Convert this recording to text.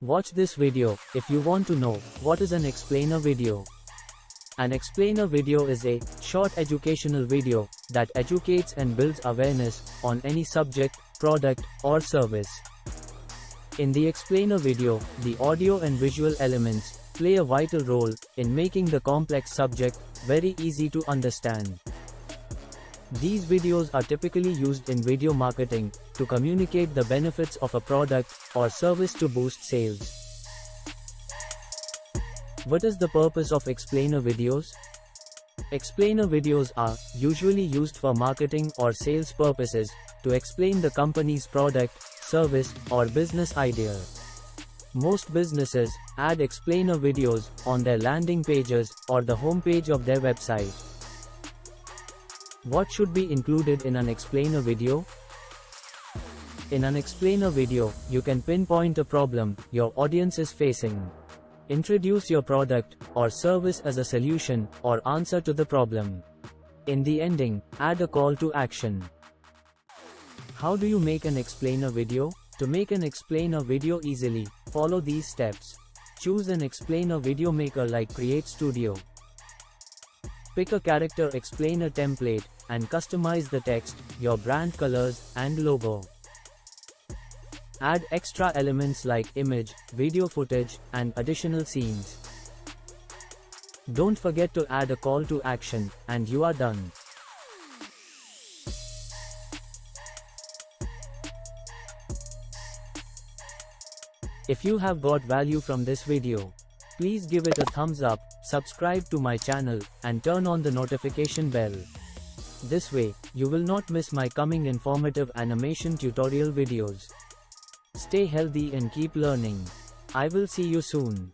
Watch this video if you want to know what is an explainer video. An explainer video is a short educational video that educates and builds awareness on any subject, product, or service. In the explainer video, the audio and visual elements play a vital role in making the complex subject very easy to understand. These videos are typically used in video marketing to communicate the benefits of a product or service to boost sales. What is the purpose of explainer videos? Explainer videos are usually used for marketing or sales purposes to explain the company's product, service, or business idea. Most businesses add explainer videos on their landing pages or the homepage of their website. What should be included in an explainer video? In an explainer video, you can pinpoint a problem your audience is facing. Introduce your product or service as a solution or answer to the problem. In the ending, add a call to action. How do you make an explainer video? To make an explainer video easily, follow these steps. Choose an explainer video maker like CreateStudio. Pick a character explainer template and customize the text, your brand colors, and logo. Add extra elements like image, video footage, and additional scenes. Don't forget to add a call to action, and you are done. If you have got value from this video, please give it a thumbs up, subscribe to my channel, and turn on the notification bell. This way, you will not miss my coming informative animation tutorial videos. Stay healthy and keep learning. I will see you soon.